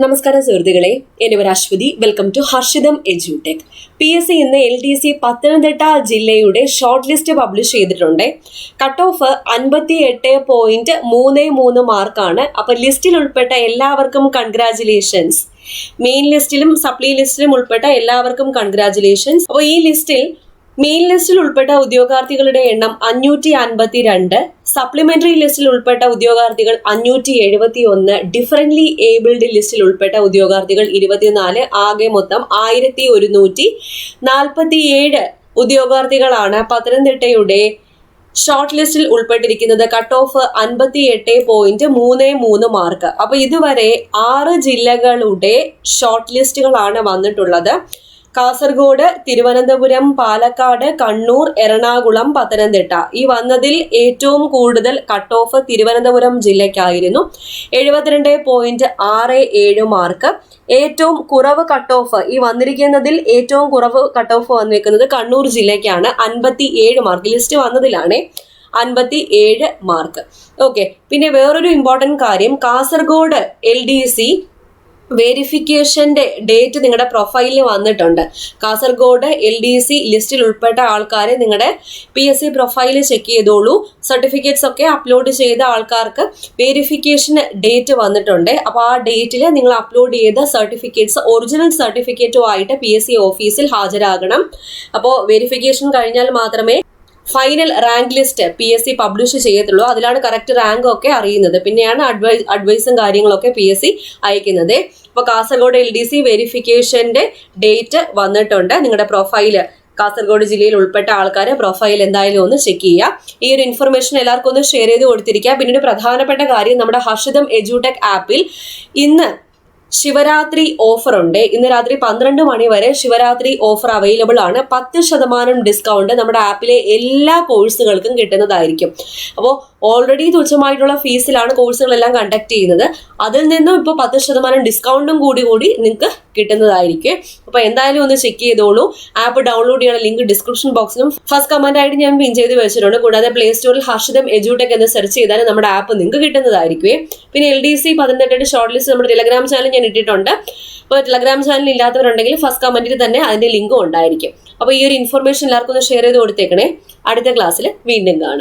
നമസ്കാരം സുഹൃത്തുക്കളെ, എൻ്റെ പേര് Aswathy. Welcome to Harshitham edutech. PSC ഇന്ന് LDC പത്തനംതിട്ട ജില്ലയുടെ ഷോർട്ട് ലിസ്റ്റ് പബ്ലിഷ് ചെയ്തിട്ടുണ്ട്. കട്ട് ഓഫ് 58.33 മാർക്കാണ്. അപ്പോൾ ലിസ്റ്റിൽ ഉൾപ്പെട്ട എല്ലാവർക്കും കൺഗ്രാജുലേഷൻസ്. മെയിൻ ലിസ്റ്റിലും സപ്ലി ലിസ്റ്റിലും ഉൾപ്പെട്ട എല്ലാവർക്കും കൺഗ്രാജുലേഷൻസ്. അപ്പോൾ ഈ ലിസ്റ്റിൽ മെയിൻ ലിസ്റ്റിൽ ഉൾപ്പെട്ട ഉദ്യോഗാർത്ഥികളുടെ എണ്ണം 552, സപ്ലിമെന്ററി ലിസ്റ്റിൽ ഉൾപ്പെട്ട ഉദ്യോഗാർത്ഥികൾ 571, ഡിഫറൻറ്റ്ലി ഏബിൾഡ് ലിസ്റ്റിൽ ഉൾപ്പെട്ട ഉദ്യോഗാർത്ഥികൾ 24, ആകെ മൊത്തം 1147 ഉദ്യോഗാർത്ഥികളാണ് പത്തനംതിട്ടയുടെ ഷോർട്ട് ലിസ്റ്റിൽ ഉൾപ്പെട്ടിരിക്കുന്നത്. Cut off 58.33 mark. അപ്പൊ ഇതുവരെ 6 ജില്ലകളുടെ ഷോർട്ട് ലിസ്റ്റുകളാണ് വന്നിട്ടുള്ളത്. കാസർഗോഡ്, തിരുവനന്തപുരം, പാലക്കാട്, കണ്ണൂർ, എറണാകുളം, പത്തനംതിട്ട. ഈ വന്നതിൽ ഏറ്റവും കൂടുതൽ കട്ട് ഓഫ് തിരുവനന്തപുരം ജില്ലയ്ക്കായിരുന്നു, 72.67 മാർക്ക്. ഏറ്റവും കുറവ് കട്ട് ഓഫ് ഈ വന്നിരിക്കുന്നതിൽ ഏറ്റവും കുറവ് കട്ട് ഓഫ് വന്നിരിക്കുന്നത് കണ്ണൂർ ജില്ലയ്ക്കാണ്, 57 മാർക്ക്. ലിസ്റ്റ് വന്നതിലാണ് 57 മാർക്ക്. ഓക്കെ, പിന്നെ വേറൊരു ഇമ്പോർട്ടൻറ്റ് കാര്യം, കാസർഗോഡ് LDC വെരിഫിക്കേഷന്റെ ഡേറ്റ് നിങ്ങളുടെ പ്രൊഫൈലിൽ വന്നിട്ടുണ്ട്. കാസർഗോഡ് LDC ലിസ്റ്റിൽ ഉൾപ്പെട്ട ആൾക്കാരെ നിങ്ങളുടെ PSC പ്രൊഫൈൽ ചെക്ക് ചെയ്തോളൂ. സർട്ടിഫിക്കറ്റ്സ് ഒക്കെ അപ്ലോഡ് ചെയ്ത ആൾക്കാർക്ക് വെരിഫിക്കേഷൻ ഡേറ്റ് വന്നിട്ടുണ്ട്. അപ്പോൾ ആ ഡേറ്റിൽ നിങ്ങൾ അപ്ലോഡ് ചെയ്ത സർട്ടിഫിക്കറ്റ്സ് ഒറിജിനൽ സർട്ടിഫിക്കറ്റുമായിട്ട് PSC ഓഫീസിൽ ഹാജരാകണം. അപ്പോൾ വെരിഫിക്കേഷൻ കഴിഞ്ഞാൽ മാത്രമേ final rank list PSC publish ചെയ്യത്തുള്ളൂ. അതിലാണ് കറക്റ്റ് റാങ്ക് ഒക്കെ അറിയുന്നത്. പിന്നെയാണ് അഡ്വൈസും കാര്യങ്ങളൊക്കെ PSC അയക്കുന്നത്. അപ്പോൾ കാസർഗോഡ് LDC വെരിഫിക്കേഷന്റെ ഡേറ്റ് വന്നിട്ടുണ്ട്. നിങ്ങളുടെ പ്രൊഫൈല് കാസർഗോഡ് ജില്ലയിൽ ഉൾപ്പെട്ട ആൾക്കാരെ പ്രൊഫൈൽ എന്തായാലും ഒന്ന് ചെക്ക് ചെയ്യുക. ഈ ഒരു ഇൻഫർമേഷൻ എല്ലാവർക്കും ഒന്ന് ഷെയർ ചെയ്ത് കൊടുത്തിരിക്കുക. പിന്നീട് പ്രധാനപ്പെട്ട കാര്യം, നമ്മുടെ ഹർഷിതം എഡ്യൂടെക് ആപ്പിൽ ഇന്ന് ശിവരാത്രി ഓഫർ ഉണ്ട്. ഇന്ന് രാത്രി 12 മണി വരെ ശിവരാത്രി ഓഫർ അവൈലബിൾ ആണ്. 10% ഡിസ്കൗണ്ട് നമ്മുടെ ആപ്പിലെ എല്ലാ കോഴ്സുകൾക്കും കിട്ടുന്നതായിരിക്കും. അപ്പോൾ ഓൾറെഡി തുച്ഛമായിട്ടുള്ള ഫീസിലാണ് കോഴ്സുകളെല്ലാം കണ്ടക്ട് ചെയ്യുന്നത്. അതിൽ നിന്നും ഇപ്പോൾ 10% ഡിസ്കൗണ്ടും കൂടി നിങ്ങൾക്ക് കിട്ടുന്നതായിരിക്കും. അപ്പോൾ എന്തായാലും ഒന്ന് ചെക്ക് ചെയ്തോളൂ. ആപ്പ് ഡൗൺലോഡ് ചെയ്യാനുള്ള ലിങ്ക് ഡിസ്ക്രിപ്ഷൻ ബോക്സിലും ഫസ്റ്റ് കമന്റ് ആയിട്ട് ഞാൻ പിൻ ചെയ്ത് വെച്ചിട്ടുണ്ട്. കൂടാതെ പ്ലേ സ്റ്റോറിൽ ഹർഷിതം എഡ്യൂടെക് എന്ന് സെർച്ച് ചെയ്താൽ നമ്മുടെ ആപ്പ് നിങ്ങൾക്ക് കിട്ടുന്നതായിരിക്കും. പിന്നെ LDC പത്തനംതിട്ടയുടെ ഷോർട്ട് ലിസ്റ്റ് നമ്മുടെ ടെലഗ്രാം ചാനൽ ഞാൻ ഇട്ടിട്ടുണ്ട്. അപ്പോൾ ടെലഗ്രാം ചാനൽ ഇല്ലാത്തവരുണ്ടെങ്കിൽ ഫസ്റ്റ് കമന്റിൽ തന്നെ അതിന്റെ ലിങ്കും ഉണ്ടായിരിക്കും. അപ്പോൾ ഈ ഒരു ഇൻഫർമേഷൻ എല്ലാവർക്കും ഒന്ന് ഷെയർ ചെയ്ത് കൊടുത്തേക്കണേ. അടുത്ത ക്ലാസ്സിൽ വീണ്ടും കാണാം.